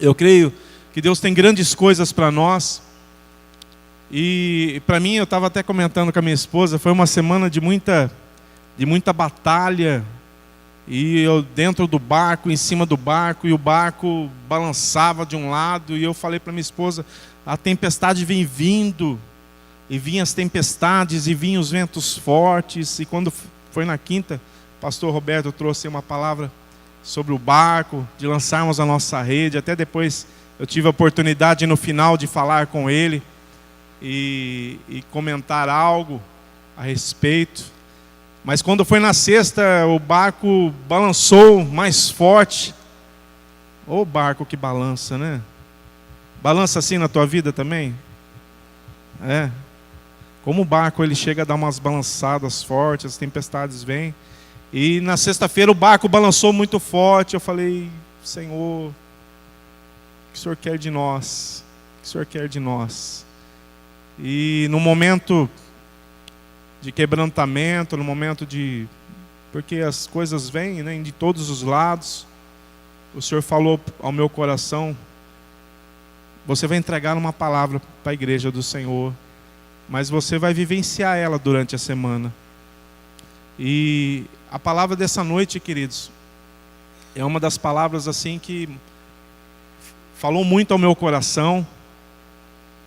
Eu creio que Deus tem grandes coisas para nós. E para mim, eu estava até comentando com a minha esposa, foi uma semana de muita batalha. E eu dentro do barco, em cima do barco, e o barco balançava de um lado. E eu falei para minha esposa, a tempestade vem vindo. E vinham as tempestades, e vinham os ventos fortes. E quando foi na quinta, o pastor Roberto trouxe uma palavra sobre o barco, de lançarmos a nossa rede. Até depois eu tive a oportunidade no final de falar com ele e comentar algo a respeito. Mas quando foi na sexta, o barco balançou mais forte. Ô barco que balança, né? Balança assim na tua vida também? É. Como o barco ele chega a dar umas balançadas fortes, as tempestades vêm. E na sexta-feira o barco balançou muito forte. Eu falei, Senhor, o que o Senhor quer de nós? O que o Senhor quer de nós? E no momento de quebrantamento, no momento de... Porque as coisas vêm, né, de todos os lados. O Senhor falou ao meu coração, você vai entregar uma palavra para a igreja do Senhor, mas você vai vivenciar ela durante a semana. E a palavra dessa noite, queridos, é uma das palavras assim que falou muito ao meu coração.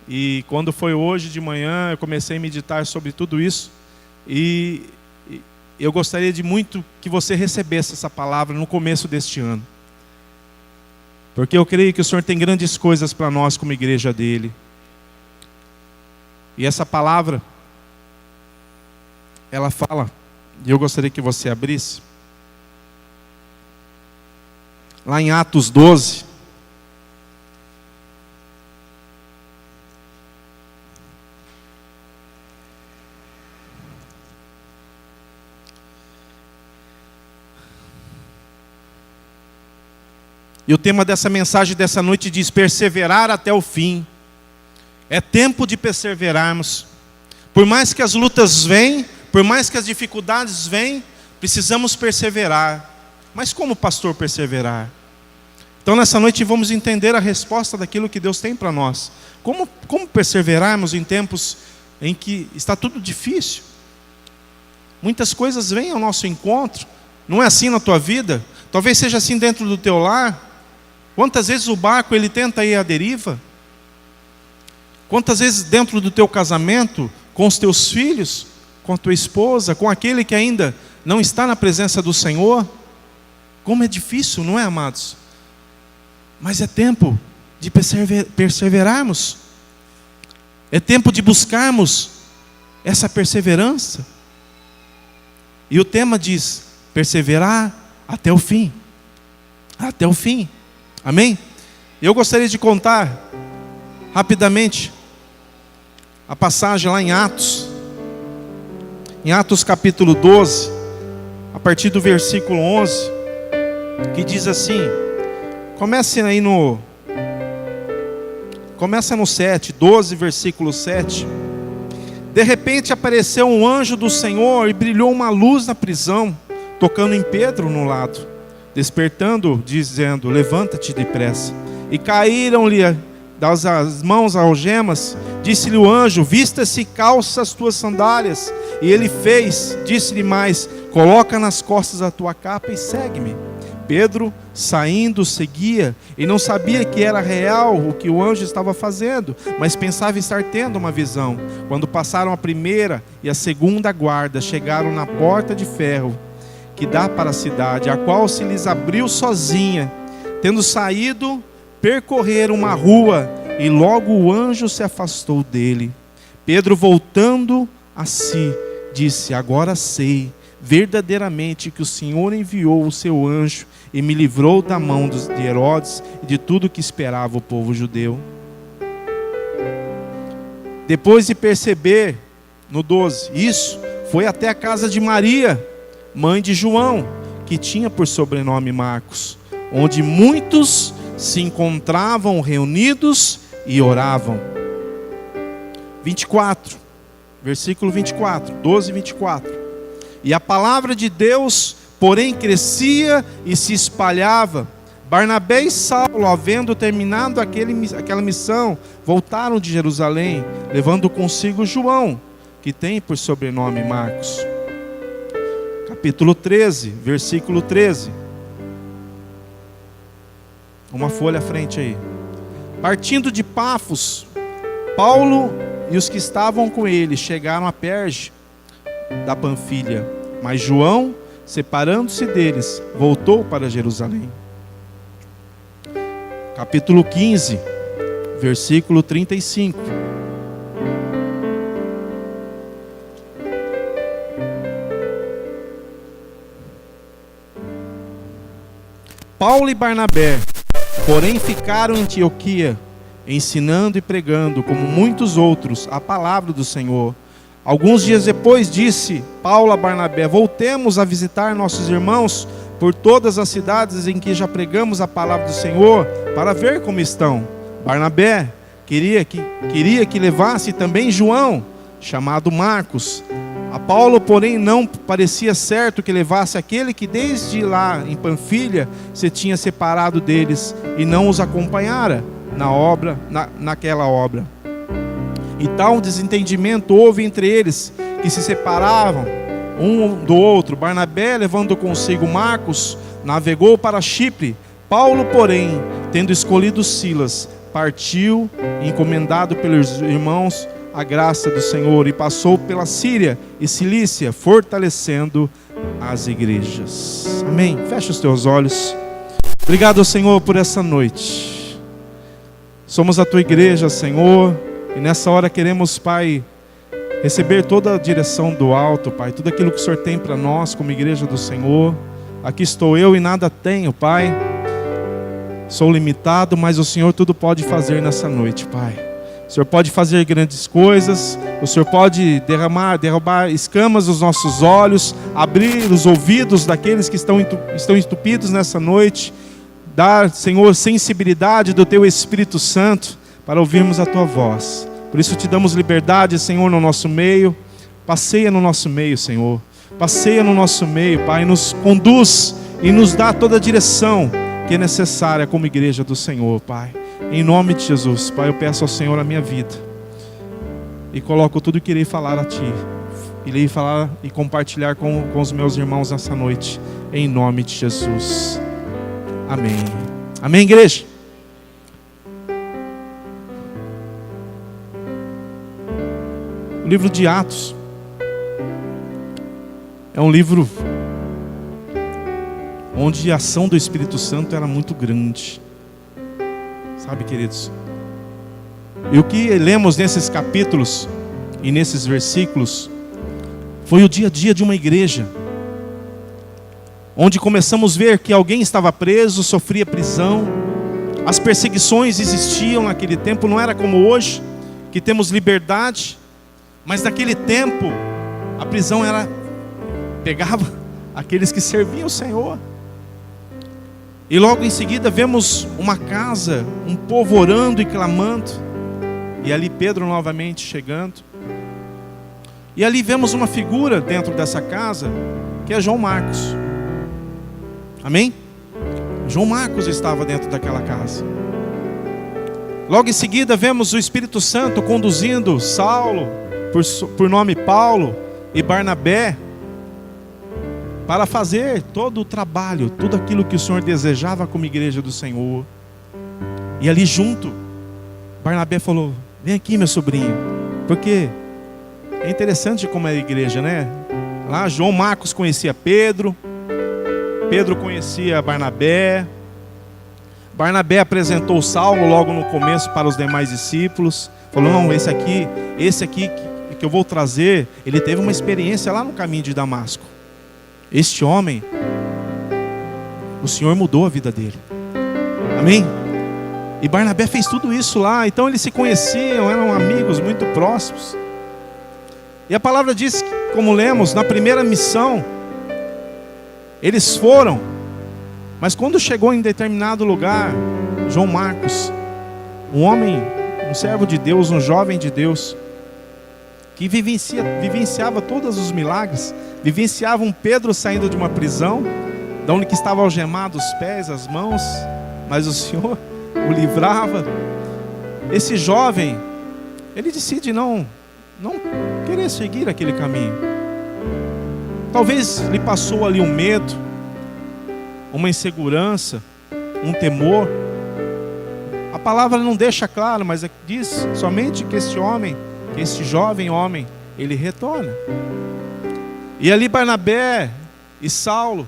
E quando foi hoje de manhã, eu comecei a meditar sobre tudo isso. E eu gostaria de muito que você recebesse essa palavra no começo deste ano. Porque eu creio que o Senhor tem grandes coisas para nós como igreja dele. E essa palavra, ela fala, e eu gostaria que você abrisse, lá em Atos 12, e o tema dessa mensagem dessa noite diz: perseverar até o fim. É tempo de perseverarmos. Por mais que as lutas venham, por mais que as dificuldades venham, precisamos perseverar. Mas como, pastor, perseverar? Então nessa noite vamos entender a resposta daquilo que Deus tem para nós. Como perseverarmos em tempos em que está tudo difícil? Muitas coisas vêm ao nosso encontro. Não é assim na tua vida? Talvez seja assim dentro do teu lar. Quantas vezes o barco ele tenta ir à deriva? Quantas vezes dentro do teu casamento, com os teus filhos, com a tua esposa, com aquele que ainda não está na presença do Senhor? Como é difícil, não é, amados? Mas é tempo de perseverarmos. É tempo de buscarmos essa perseverança. E o tema diz: perseverar até o fim. Até o fim. Amém? Eu gostaria de contar rapidamente a passagem lá em Atos capítulo 12, a partir do versículo 11, que diz assim, começa no 7, 12, versículo 7. De repente apareceu um anjo do Senhor e brilhou uma luz na prisão, tocando em Pedro no lado, despertando, dizendo: levanta-te depressa. E caíram-lhe das mãos algemas. Disse-lhe o anjo: vista-se e calça as tuas sandálias. E ele fez. Disse-lhe mais: coloca nas costas a tua capa e segue-me. Pedro, saindo, seguia, e não sabia que era real o que o anjo estava fazendo, mas pensava estar tendo uma visão. Quando passaram a primeira e a segunda guarda, chegaram na porta de ferro que dá para a cidade, a qual se lhes abriu sozinha. Tendo saído, percorreram uma rua, e logo o anjo se afastou dele. Pedro, voltando a si, disse: agora sei verdadeiramente que o Senhor enviou o seu anjo e me livrou da mão de Herodes e de tudo que esperava o povo judeu. Depois de perceber, no 12, isso, foi até a casa de Maria, mãe de João, que tinha por sobrenome Marcos, onde muitos se encontravam reunidos e oravam. 24, versículo 24, 12 e 24. E a palavra de Deus, porém, crescia e se espalhava, Barnabé e Saulo, havendo terminado aquela missão, voltaram de Jerusalém, levando consigo João, que tem por sobrenome Marcos. Capítulo 13, versículo 13. Uma folha à frente aí. Partindo de Pafos, Paulo e os que estavam com ele chegaram a Perge da Panfilha, mas João, separando-se deles, voltou para Jerusalém. Capítulo 15, versículo 35. Paulo e Barnabé, porém, ficaram em Antioquia, ensinando e pregando, como muitos outros, a palavra do Senhor. Alguns dias depois disse Paulo a Barnabé: voltemos a visitar nossos irmãos por todas as cidades em que já pregamos a palavra do Senhor, para ver como estão. Barnabé queria que levasse também João, chamado Marcos. A Paulo, porém, não parecia certo que levasse aquele que desde lá em Panfilha se tinha separado deles e não os acompanhara naquela obra. E tal desentendimento houve entre eles, que se separavam um do outro. Barnabé, levando consigo Marcos, navegou para Chipre. Paulo, porém, tendo escolhido Silas, partiu, encomendado pelos irmãos a graça do Senhor, e passou pela Síria e Cilícia, fortalecendo as igrejas. Amém. Fecha os teus olhos. Obrigado, Senhor, por essa noite. Somos a tua igreja, Senhor, e nessa hora queremos, Pai, receber toda a direção do alto, Pai, tudo aquilo que o Senhor tem para nós como igreja do Senhor. Aqui estou eu e nada tenho, Pai. Sou limitado, mas o Senhor tudo pode fazer nessa noite, Pai. O Senhor pode fazer grandes coisas, o Senhor pode derrubar escamas dos nossos olhos, abrir os ouvidos daqueles que estão entupidos nessa noite, dar, Senhor, sensibilidade do Teu Espírito Santo para ouvirmos a Tua voz. Por isso te damos liberdade, Senhor, no nosso meio. Passeia no nosso meio, Senhor. Passeia no nosso meio, Pai, nos conduz e nos dá toda a direção que é necessária como igreja do Senhor, Pai. Em nome de Jesus, Pai, eu peço ao Senhor a minha vida e coloco tudo que irei falar a Ti. Irei falar e compartilhar com os meus irmãos nessa noite, em nome de Jesus. Amém. Amém, igreja? O livro de Atos é um livro onde a ação do Espírito Santo era muito grande. Sabe, queridos? E o que lemos nesses capítulos e nesses versículos foi o dia a dia de uma igreja, onde começamos a ver que alguém estava preso, sofria prisão, as perseguições existiam naquele tempo, não era como hoje, que temos liberdade, mas naquele tempo a prisão pegava aqueles que serviam o Senhor. E logo em seguida vemos uma casa, um povo orando e clamando. E ali Pedro novamente chegando. E ali vemos uma figura dentro dessa casa, que é João Marcos. Amém? João Marcos estava dentro daquela casa. Logo em seguida vemos o Espírito Santo conduzindo Saulo, por nome Paulo, e Barnabé, para fazer todo o trabalho, tudo aquilo que o Senhor desejava como igreja do Senhor. E ali junto, Barnabé falou: vem aqui, meu sobrinho, porque é interessante como é a igreja, né? Lá João Marcos conhecia Pedro, Pedro conhecia Barnabé, Barnabé apresentou Saulo logo no começo para os demais discípulos, falou: não, esse aqui que eu vou trazer, ele teve uma experiência lá no caminho de Damasco. Este homem, o Senhor mudou a vida dele. Amém? E Barnabé fez tudo isso lá. Então eles se conheciam, eram amigos muito próximos. E a palavra diz que, como lemos, na primeira missão eles foram, mas quando chegou em determinado lugar, João Marcos, um homem, um servo de Deus, um jovem de Deus, que vivenciava todos os milagres, vivenciava um Pedro saindo de uma prisão, de onde que estava algemado os pés, as mãos, mas o Senhor o livrava. Esse jovem, ele decide não querer seguir aquele caminho. Talvez lhe passou ali um medo, uma insegurança, um temor. A palavra não deixa claro, mas diz somente que esse jovem homem, ele retorna. E ali Barnabé e Saulo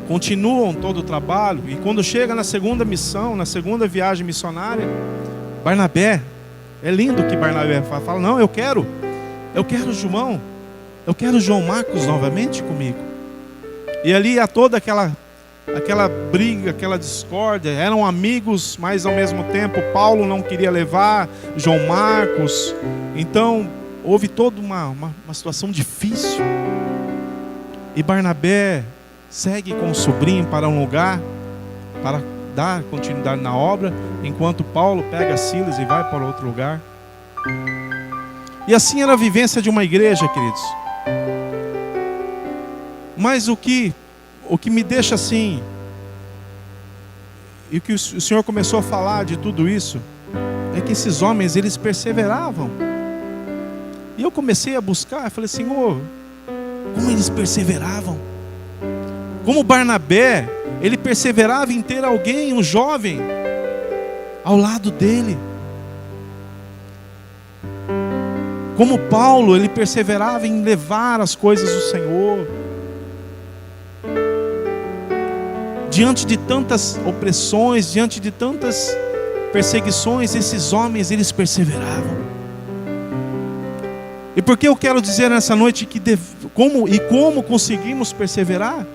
continuam todo o trabalho. E quando chega na segunda missão, na segunda viagem missionária, Barnabé, é lindo que Barnabé fala: não, eu quero João Marcos novamente comigo. E ali há toda aquela briga, aquela discórdia. Eram amigos, mas ao mesmo tempo Paulo não queria levar João Marcos. Então houve toda uma situação difícil. E Barnabé segue com o sobrinho para um lugar, para dar continuidade na obra, enquanto Paulo pega Silas e vai para outro lugar. E assim era a vivência de uma igreja, queridos. Mas o que me deixa assim, e o que o Senhor começou a falar de tudo isso, é que esses homens, eles perseveravam. E eu comecei a buscar, eu falei: Senhor, como eles perseveravam? Como Barnabé, ele perseverava em ter alguém, um jovem, ao lado dele. Como Paulo, ele perseverava em levar as coisas do Senhor. Diante de tantas opressões, diante de tantas perseguições, esses homens, eles perseveravam. E por que eu quero dizer nessa noite que como conseguimos perseverar?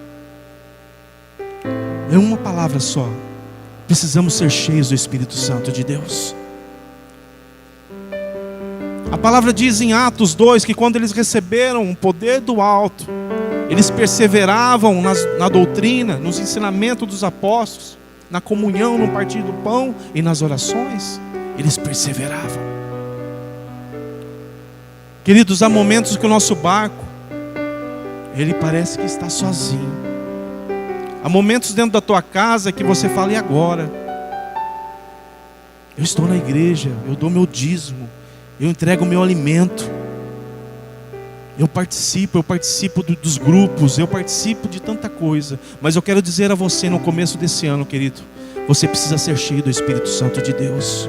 É uma palavra só: precisamos ser cheios do Espírito Santo de Deus. A palavra diz em Atos 2 que quando eles receberam o poder do alto, eles perseveravam na doutrina, nos ensinamentos dos apóstolos, na comunhão, no partir do pão e nas orações. Eles perseveravam. Queridos, há momentos que o nosso barco, ele parece que está sozinho. Há momentos dentro da tua casa que você fala: e agora? Eu estou na igreja, eu dou meu dízimo, eu entrego o meu alimento, eu participo dos grupos, eu participo de tanta coisa. Mas eu quero dizer a você, no começo desse ano, querido, você precisa ser cheio do Espírito Santo de Deus.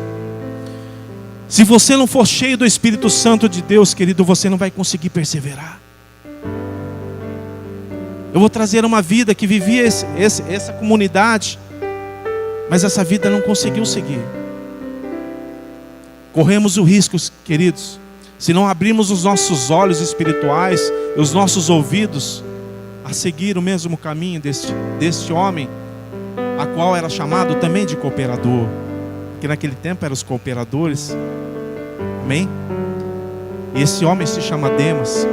Se você não for cheio do Espírito Santo de Deus, querido, você não vai conseguir perseverar. Eu vou trazer uma vida que vivia essa comunidade, mas essa vida não conseguiu seguir. Corremos o risco, queridos, se não abrirmos os nossos olhos espirituais e os nossos ouvidos a seguir o mesmo caminho deste homem, a qual era chamado também de cooperador, porque naquele tempo eram os cooperadores. Amém? E esse homem se chama Demas.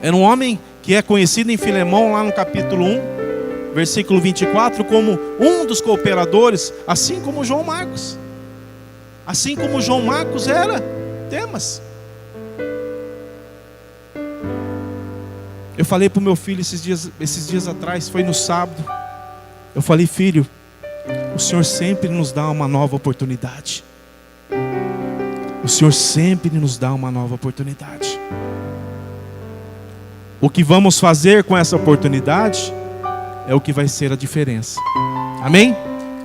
Era um homem que é conhecido em Filemão, lá no capítulo 1, versículo 24, como um dos cooperadores, assim como João Marcos. Assim como João Marcos era Demas. Eu falei para o meu filho esses dias atrás, foi no sábado. Eu falei: filho, o Senhor sempre nos dá uma nova oportunidade. O Senhor sempre nos dá uma nova oportunidade. O que vamos fazer com essa oportunidade é o que vai ser a diferença. Amém?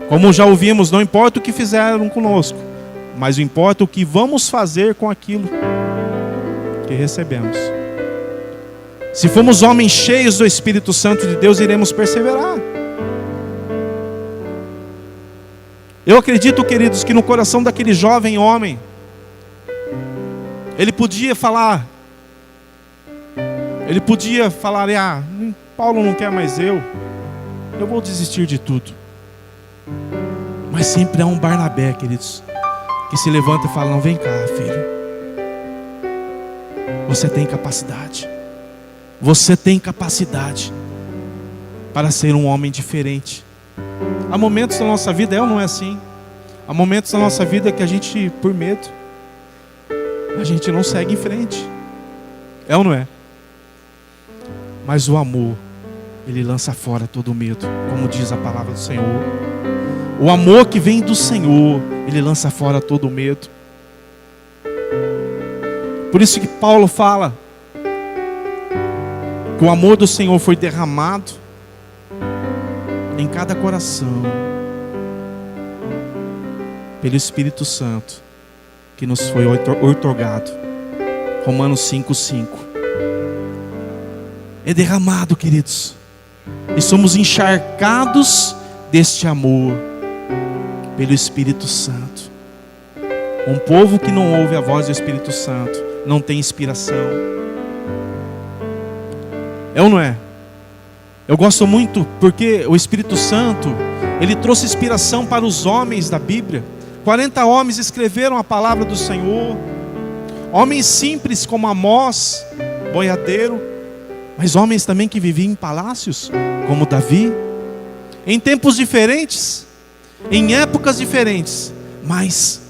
Como já ouvimos, não importa o que fizeram conosco, mas importa o que vamos fazer com aquilo que recebemos. Se formos homens cheios do Espírito Santo de Deus, iremos perseverar. Eu acredito, queridos, que no coração daquele jovem homem, ele podia falar, Paulo não quer mais eu vou desistir de tudo. Mas sempre há um Barnabé, queridos, que se levanta e fala: não, vem cá, filho, você tem capacidade para ser um homem diferente. Há momentos da nossa vida, é ou não é assim? Há momentos da nossa vida que a gente, por medo, a gente não segue em frente. É ou não é? Mas o amor Ele lança fora todo medo, como diz a palavra do Senhor. O amor que vem do Senhor, Ele lança fora todo medo. Por isso que Paulo fala que o amor do Senhor foi derramado em cada coração pelo Espírito Santo que nos foi outorgado. Romanos 5:5. É derramado, queridos, e somos encharcados deste amor pelo Espírito Santo. Um povo que não ouve a voz do Espírito Santo não tem inspiração. É ou não é? Eu gosto muito porque o Espírito Santo, ele trouxe inspiração para os homens da Bíblia. 40 homens escreveram a palavra do Senhor. Homens simples como Amós, boiadeiro, mas homens também que viviam em palácios, como Davi. Em tempos diferentes, em épocas diferentes, mas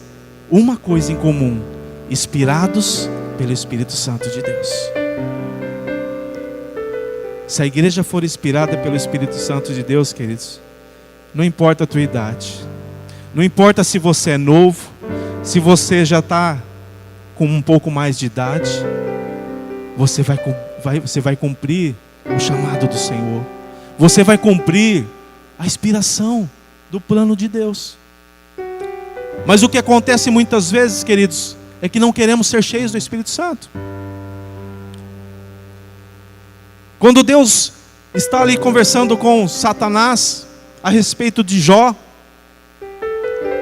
uma coisa em comum: inspirados pelo Espírito Santo de Deus. Se a igreja for inspirada pelo Espírito Santo de Deus, queridos, não importa a tua idade, não importa se você é novo, se você já está com um pouco mais de idade, você vai cumprir o chamado do Senhor. Você vai cumprir a inspiração do plano de Deus. Mas o que acontece muitas vezes, queridos, é que não queremos ser cheios do Espírito Santo. Quando Deus está ali conversando com Satanás a respeito de Jó,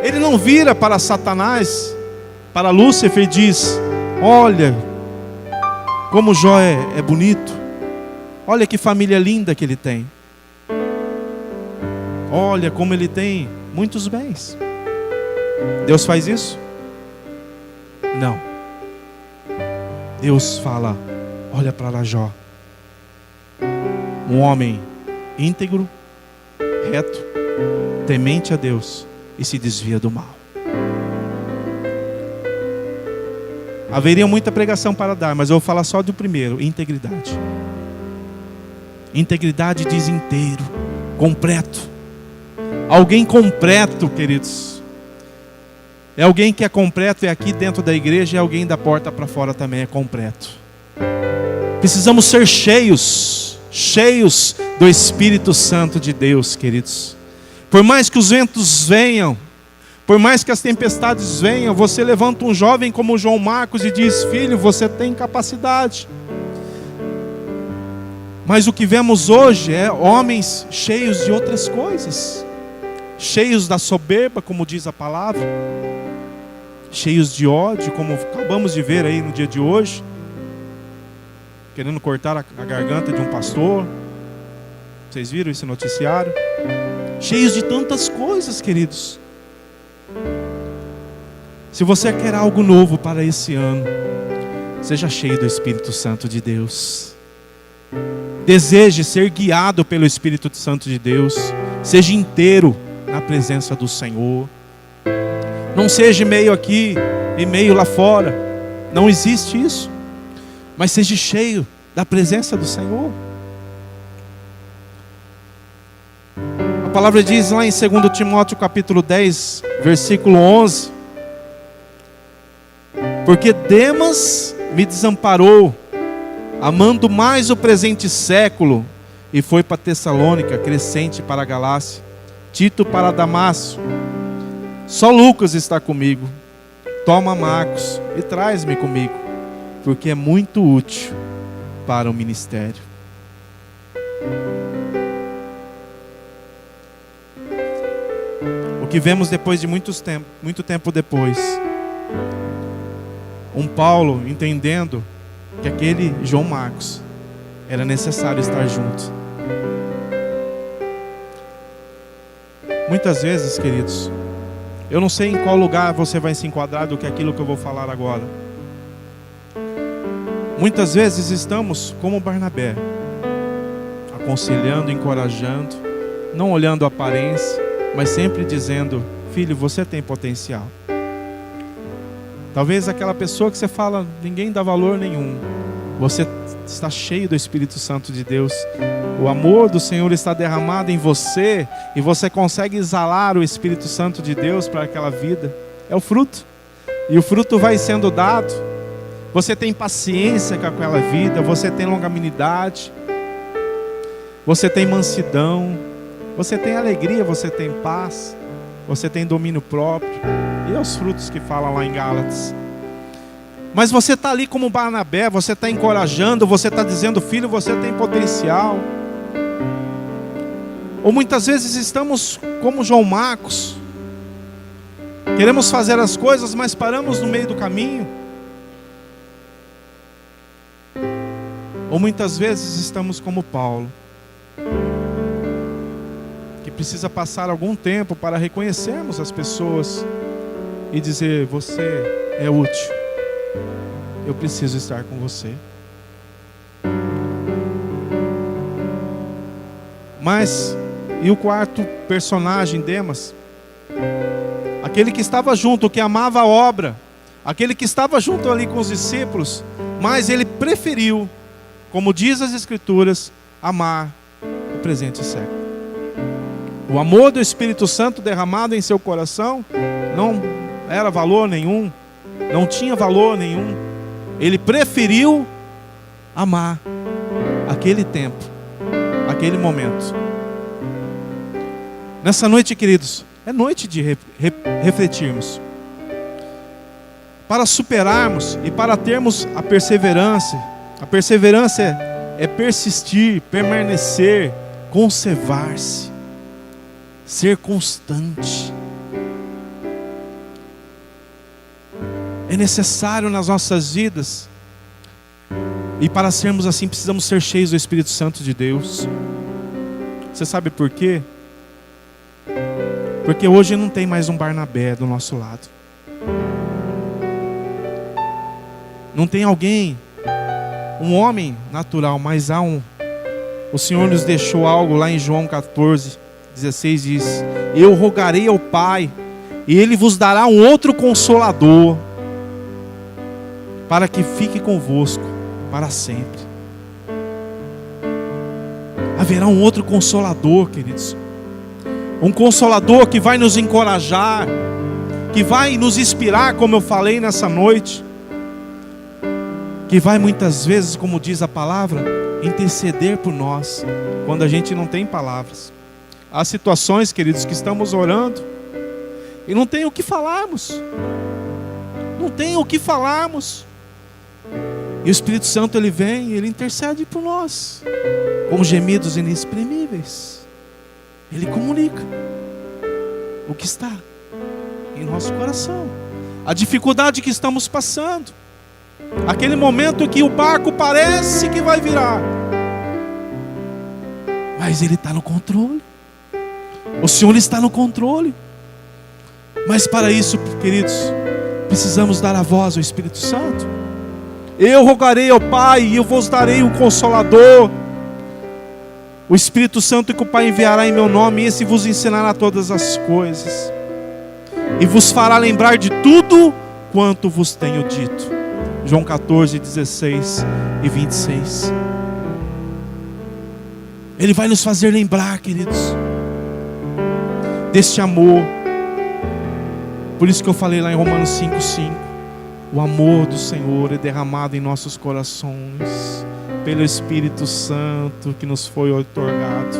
Ele não vira para Satanás, para Lúcifer, e diz: olha como Jó é bonito, olha que família linda que ele tem, olha como ele tem muitos bens. Deus faz isso? Não. Deus fala: olha para lá, Jó, um homem íntegro, reto, temente a Deus e se desvia do mal. Haveria muita pregação para dar, mas eu vou falar só do primeiro: integridade. Integridade diz inteiro, completo. Alguém completo, queridos, é alguém que é completo, é aqui dentro da igreja, é alguém da porta para fora também é completo. Precisamos ser cheios do Espírito Santo de Deus, queridos. Por mais que os ventos venham, por mais que as tempestades venham, você levanta um jovem como João Marcos e diz: filho, você tem capacidade. Mas o que vemos hoje é homens cheios de outras coisas, cheios da soberba, como diz a palavra, cheios de ódio, como acabamos de ver aí no dia de hoje, querendo cortar a garganta de um pastor. Vocês viram esse noticiário? Cheios de tantas coisas, queridos. Se você quer algo novo para esse ano, seja cheio do Espírito Santo de Deus. Deseje ser guiado pelo Espírito Santo de Deus. Seja inteiro na presença do Senhor. Não seja meio aqui e meio lá fora. Não existe isso. Mas seja cheio da presença do Senhor. A palavra diz lá em 2 Timóteo capítulo 10, versículo 11: porque Demas me desamparou, amando mais o presente século, e foi para Tessalônica, Crescente para a Galácia, Tito para Damasco. Só Lucas está comigo. Toma Marcos e traz-me comigo, porque é muito útil para o ministério. O que vemos depois de muito tempo depois, um Paulo entendendo que aquele João Marcos era necessário estar junto. Muitas vezes, queridos, eu não sei em qual lugar você vai se enquadrar do que aquilo que eu vou falar agora. Muitas vezes estamos como Barnabé, aconselhando, encorajando, não olhando a aparência, mas sempre dizendo: filho, você tem potencial. Talvez aquela pessoa que você fala, ninguém dá valor nenhum, você está cheio do Espírito Santo de Deus. O amor do Senhor está derramado em você e você consegue exalar o Espírito Santo de Deus para aquela vida. É o fruto. E o fruto vai sendo dado. Você tem paciência com aquela vida, você tem longanimidade, você tem mansidão, você tem alegria, você tem paz, você tem domínio próprio. E é os frutos que falam lá em Gálatas. Mas você está ali como Barnabé, você está encorajando, você está dizendo: filho, você tem potencial. Ou muitas vezes estamos como João Marcos, queremos fazer as coisas, mas paramos no meio do caminho. Ou muitas vezes estamos como Paulo, que precisa passar algum tempo para reconhecermos as pessoas e dizer: você é útil, eu preciso estar com você. Mas, e o quarto personagem, Demas? Aquele que estava junto, que amava a obra, aquele que estava junto ali com os discípulos, mas ele preferiu, como diz as Escrituras, amar o presente século. O amor do Espírito Santo derramado em seu coração não era valor nenhum, não tinha valor nenhum. Ele preferiu amar aquele tempo, aquele momento. Nessa noite, queridos, é noite de refletirmos. Para superarmos e para termos a perseverança é persistir, permanecer, conservar-se, ser constante. É necessário nas nossas vidas, e para sermos assim precisamos ser cheios do Espírito Santo de Deus. Você sabe por quê? Porque hoje não tem mais um Barnabé do nosso lado. Não tem alguém, um homem natural, mas há um. O Senhor nos deixou algo lá em João 14:16, diz: eu rogarei ao Pai, e Ele vos dará um outro Consolador, para que fique convosco para sempre. Haverá um outro Consolador, queridos. Um Consolador que vai nos encorajar, que vai nos inspirar, como eu falei nessa noite, que vai muitas vezes, como diz a palavra, interceder por nós, quando a gente não tem palavras. Há situações, queridos, que estamos orando e não tem o que falarmos. Não tem o que falarmos. E o Espírito Santo, Ele vem e Ele intercede por nós, com gemidos inexprimíveis. Ele comunica o que está em nosso coração, a dificuldade que estamos passando, aquele momento que o barco parece que vai virar, mas Ele está no controle. O Senhor está no controle. Mas para isso, queridos, precisamos dar a voz ao Espírito Santo. Eu rogarei ao Pai e eu vos darei o Consolador, o Espírito Santo, que o Pai enviará em meu nome, e esse vos ensinará todas as coisas, e vos fará lembrar de tudo quanto vos tenho dito. João 14:16 e 26. Ele vai nos fazer lembrar, queridos, deste amor. Por isso que eu falei lá em Romanos 5:5. O amor do Senhor é derramado em nossos corações pelo Espírito Santo que nos foi outorgado.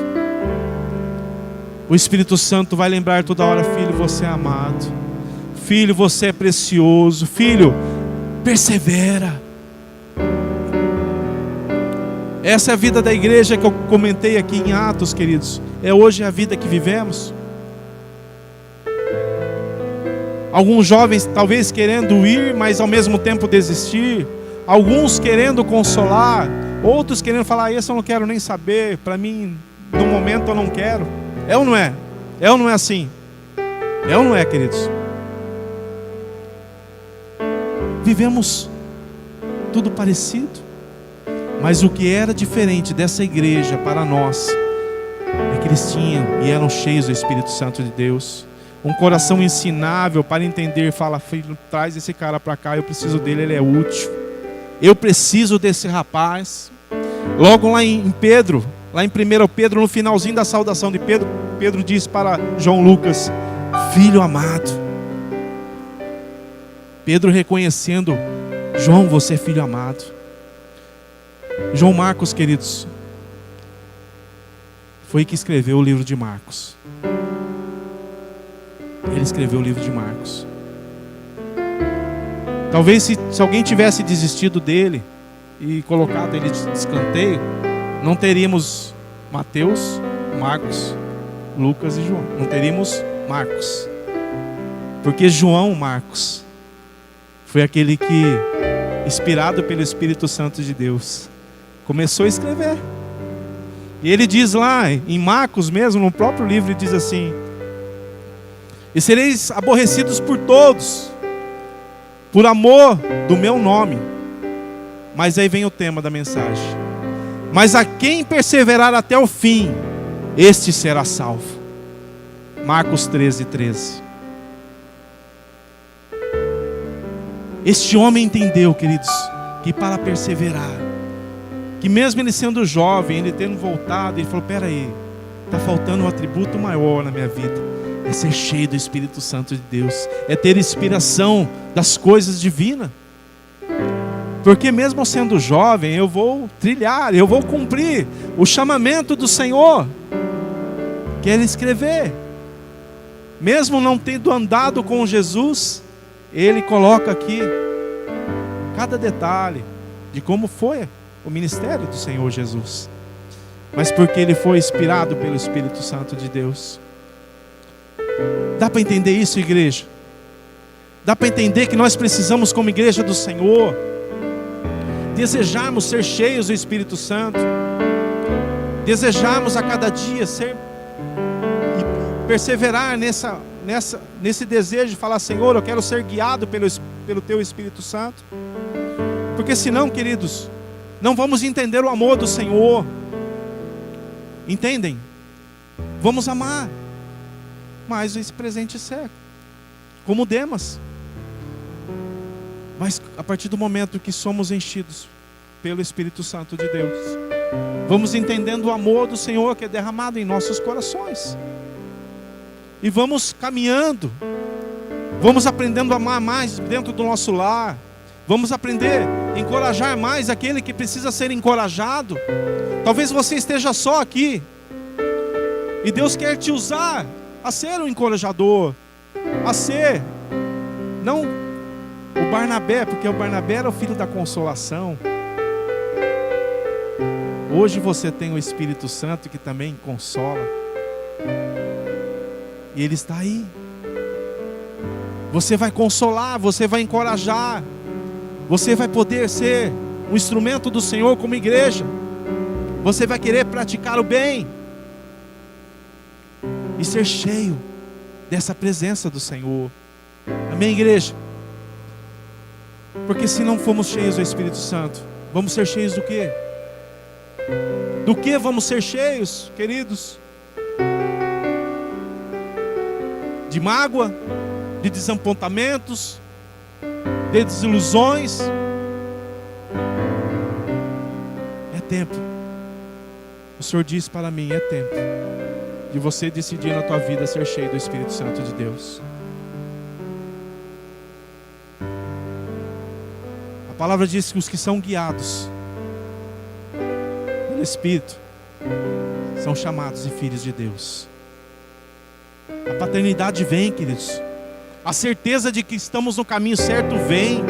O Espírito Santo vai lembrar toda hora: filho, você é amado. Filho, você é precioso. Filho, persevera. Essa é a vida da igreja que eu comentei aqui em Atos, queridos. É hoje a vida que vivemos. Alguns jovens talvez querendo ir, mas ao mesmo tempo desistir. Alguns querendo consolar, outros querendo falar: esse eu não quero nem saber, para mim, no momento eu não quero. É ou não é? É ou não é assim? É ou não é, queridos? Vivemos tudo parecido, mas o que era diferente dessa igreja para nós é que eles tinham e eram cheios do Espírito Santo de Deus, um coração ensinável para entender. Fala: filho, traz esse cara para cá, eu preciso dele, ele é útil. Eu preciso desse rapaz. Logo lá em Pedro, lá em 1 Pedro, no finalzinho da saudação de Pedro, Pedro diz para João Lucas: filho amado. Pedro reconhecendo: João, você é filho amado. João Marcos, queridos, foi que escreveu o livro de Marcos. Ele escreveu o livro de Marcos. Talvez se alguém tivesse desistido dele e colocado ele de escanteio, não teríamos Mateus, Marcos, Lucas e João. Não teríamos Marcos. Porque João Marcos foi aquele que, inspirado pelo Espírito Santo de Deus, começou a escrever. E ele diz lá em Marcos mesmo, no próprio livro, ele diz assim: e sereis aborrecidos por todos, por amor do meu nome. Mas aí vem o tema da mensagem: mas a quem perseverar até o fim, este será salvo. Marcos 13:13. Este homem entendeu, queridos, que para perseverar, que mesmo ele sendo jovem, ele tendo voltado, ele falou: peraí, está faltando um atributo maior na minha vida. É ser cheio do Espírito Santo de Deus, é ter inspiração das coisas divinas. Porque mesmo sendo jovem, eu vou trilhar, eu vou cumprir o chamamento do Senhor, que é Ele escrever. Mesmo não tendo andado com Jesus, Ele coloca aqui cada detalhe de como foi o ministério do Senhor Jesus. Mas porque Ele foi inspirado pelo Espírito Santo de Deus. Dá para entender isso, igreja? Dá para entender que nós precisamos, como igreja do Senhor, desejarmos ser cheios do Espírito Santo, desejarmos a cada dia ser e perseverar nesse desejo de falar: Senhor, eu quero ser guiado pelo Teu Espírito Santo. Porque senão, queridos, não vamos entender o amor do Senhor. Entendem? Vamos amar mais esse presente século, como Demas. Mas a partir do momento que somos enchidos pelo Espírito Santo de Deus, vamos entendendo o amor do Senhor que é derramado em nossos corações. E vamos caminhando, vamos aprendendo a amar mais dentro do nosso lar. Vamos aprender a encorajar mais aquele que precisa ser encorajado. Talvez você esteja só aqui e Deus quer te usar a ser um encorajador, a ser, não o Barnabé, porque o Barnabé era o filho da consolação. Hoje você tem o Espírito Santo que também consola, e Ele está aí. Você vai consolar, você vai encorajar, você vai poder ser um instrumento do Senhor como igreja. Você vai querer praticar o bem e ser cheio dessa presença do Senhor. Amém, igreja? Porque se não formos cheios do Espírito Santo, vamos ser cheios do quê? Do que vamos ser cheios, queridos? De mágoa, de desapontamentos, de desilusões. É tempo. O Senhor diz para mim: é tempo de você decidir na tua vida ser cheio do Espírito Santo de Deus. A palavra diz que os que são guiados pelo Espírito são chamados de filhos de Deus. A paternidade vem, queridos. A certeza de que estamos no caminho certo vem.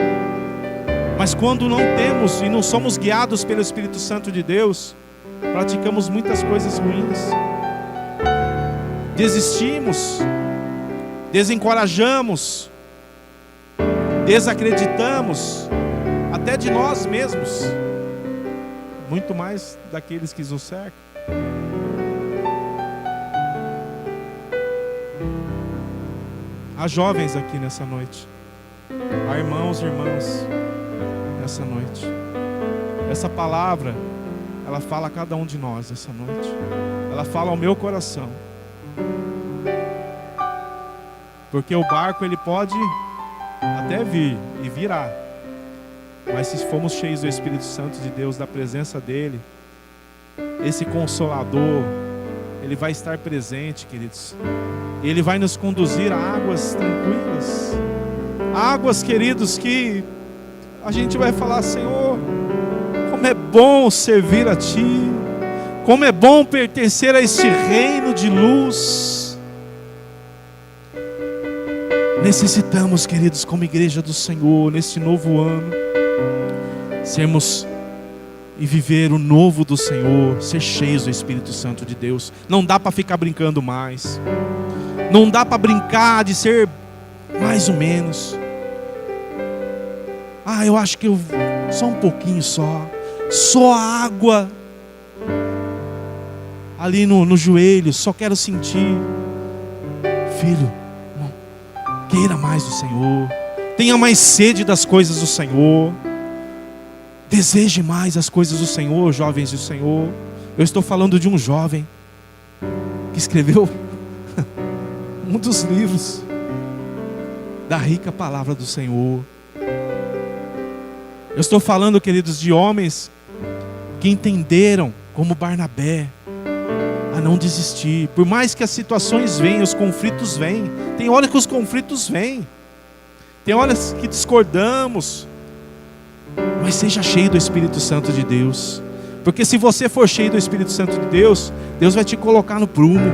Mas quando não temos e não somos guiados pelo Espírito Santo de Deus, praticamos muitas coisas ruins. Desistimos, desencorajamos, desacreditamos, até de nós mesmos, muito mais daqueles que nos cercam. Há jovens aqui nessa noite, há irmãos e irmãs nessa noite. Essa palavra, ela fala a cada um de nós essa noite. Ela fala ao meu coração. Porque o barco, ele pode até vir e virá, mas se formos cheios do Espírito Santo de Deus, da presença dEle, esse Consolador, Ele vai estar presente, queridos. Ele vai nos conduzir a águas tranquilas. Águas, queridos, que a gente vai falar: Senhor, como é bom servir a Ti. Como é bom pertencer a este reino de luz. Necessitamos, queridos, como igreja do Senhor, neste novo ano, sermos e viver o novo do Senhor, ser cheios do Espírito Santo de Deus. Não dá para ficar brincando mais. Não dá para brincar de ser mais ou menos. Eu acho que só um pouquinho só a água ali no joelho, só quero sentir. Filho, queira mais do Senhor, tenha mais sede das coisas do Senhor, deseje mais as coisas do Senhor, jovens do Senhor. Eu estou falando de um jovem que escreveu um dos livros da rica palavra do Senhor. Eu estou falando, queridos, de homens que entenderam, como Barnabé, a não desistir. Por mais que as situações venham, os conflitos vêm. Tem hora que os conflitos vêm. Tem horas que discordamos. Mas seja cheio do Espírito Santo de Deus. Porque se você for cheio do Espírito Santo de Deus, Deus vai te colocar no prumo.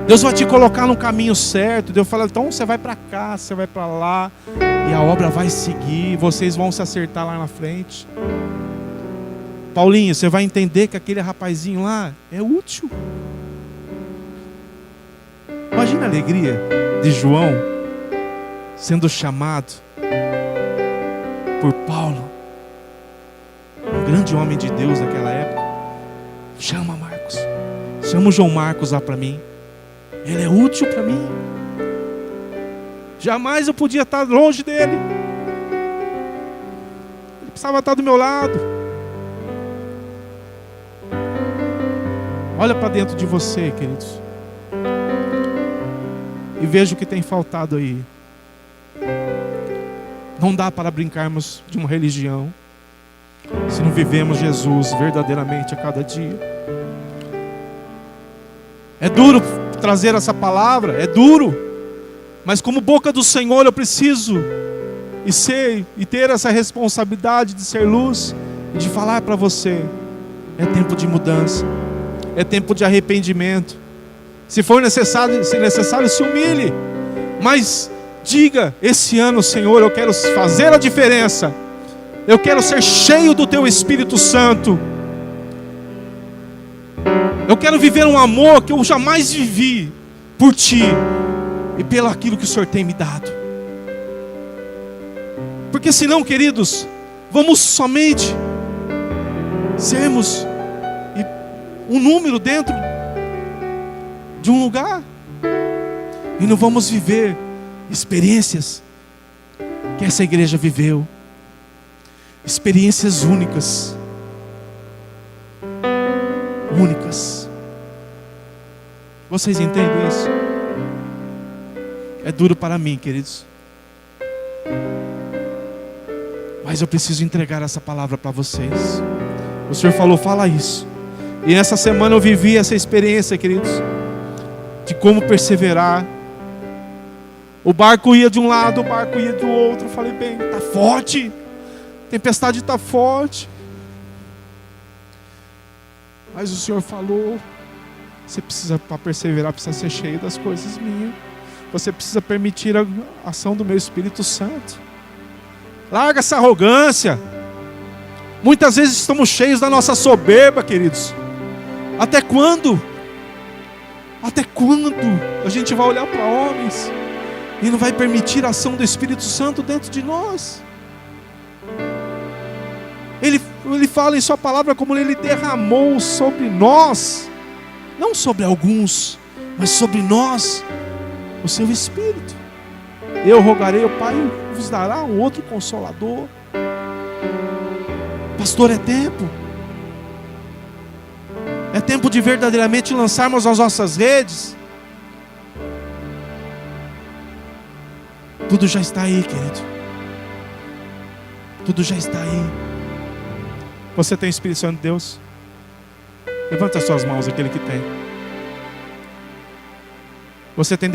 Deus vai te colocar no caminho certo. Deus fala: então você vai para cá, você vai para lá. E a obra vai seguir. Vocês vão se acertar lá na frente. Paulinho, você vai entender que aquele rapazinho lá é útil. Imagina a alegria de João sendo chamado por Paulo, um grande homem de Deus naquela época. Chama Marcos, chama o João Marcos lá para mim. Ele é útil para mim. Jamais eu podia estar longe dele. Ele precisava estar do meu lado. Olha para dentro de você, queridos, e veja o que tem faltado aí. Não dá para brincarmos de uma religião se não vivemos Jesus verdadeiramente a cada dia. É duro trazer essa palavra, é duro, mas como boca do Senhor eu preciso e ter essa responsabilidade de ser luz e de falar para você: é tempo de mudança. É tempo de arrependimento. Se for necessário, se humilhe. Mas diga: esse ano, Senhor, eu quero fazer a diferença. Eu quero ser cheio do Teu Espírito Santo. Eu quero viver um amor que eu jamais vivi por Ti e pelo aquilo que o Senhor tem me dado. Porque senão, queridos, vamos somente sermos um número dentro de um lugar e não vamos viver experiências que essa igreja viveu, experiências únicas. Vocês entendem isso? É duro para mim, queridos, mas eu preciso entregar essa palavra para vocês. O Senhor falou: fala isso. E nessa semana eu vivi essa experiência, queridos, de como perseverar. O barco ia de um lado, o barco ia do outro. Eu falei: bem, está forte, a tempestade está forte. Mas o Senhor falou: você precisa, para perseverar, precisa ser cheio das coisas minhas. Você precisa permitir a ação do meu Espírito Santo. Larga essa arrogância. Muitas vezes estamos cheios da nossa soberba, queridos. Até quando? Até quando a gente vai olhar para homens e não vai permitir a ação do Espírito Santo dentro de nós? Ele fala em sua palavra como Ele derramou sobre nós, não sobre alguns, mas sobre nós, o seu Espírito. Eu rogarei, o Pai vos dará um outro Consolador. Pastor, é tempo. É tempo de verdadeiramente lançarmos as nossas redes. Tudo já está aí, querido. Tudo já está aí. Você tem o Espírito Santo de Deus? Levanta as suas mãos, aquele que tem. Você tem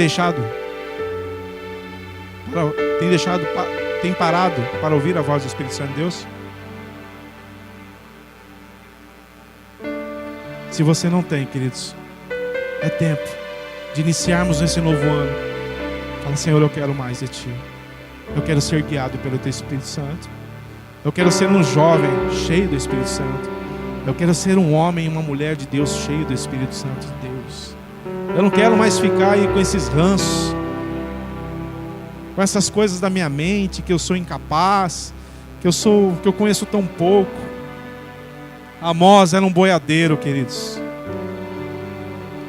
tem parado para ouvir a voz do Espírito Santo de Deus? Se você não tem, queridos, é tempo de iniciarmos esse novo ano. Fala: Senhor, eu quero mais de Ti. Eu quero ser guiado pelo Teu Espírito Santo. Eu quero ser um jovem cheio do Espírito Santo. Eu quero ser um homem e uma mulher de Deus cheio do Espírito Santo de Deus. Eu não quero mais ficar aí com esses ranços, com essas coisas da minha mente, que eu sou incapaz, que eu conheço tão pouco. Amós era um boiadeiro, queridos,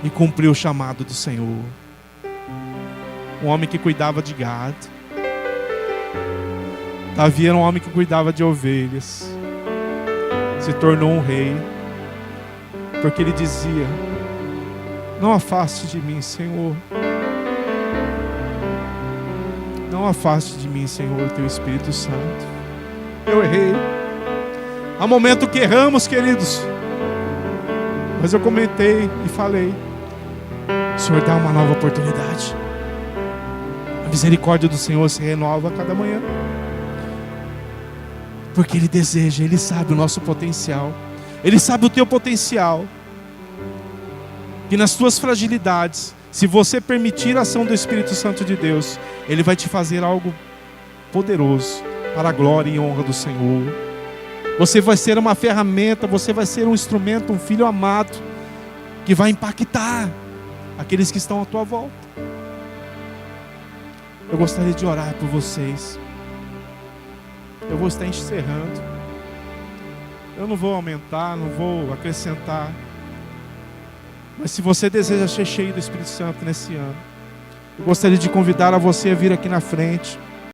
e cumpriu o chamado do Senhor. Um homem que cuidava de gado. Davi era um homem que cuidava de ovelhas. Se tornou um rei, porque ele dizia: não afaste de mim, Senhor. Não afaste de mim, Senhor, o Teu Espírito Santo. Eu errei. Há momento que erramos, queridos, mas eu comentei e falei: Senhor, dá uma nova oportunidade. A misericórdia do Senhor se renova a cada manhã, porque Ele deseja, Ele sabe o nosso potencial, Ele sabe o teu potencial. Que nas tuas fragilidades, se você permitir a ação do Espírito Santo de Deus, Ele vai te fazer algo poderoso para a glória e honra do Senhor. Você vai ser uma ferramenta, você vai ser um instrumento, um filho amado, que vai impactar aqueles que estão à tua volta. Eu gostaria de orar por vocês. Eu vou estar encerrando. Eu não vou aumentar, não vou acrescentar. Mas se você deseja ser cheio do Espírito Santo nesse ano, eu gostaria de convidar a você a vir aqui na frente.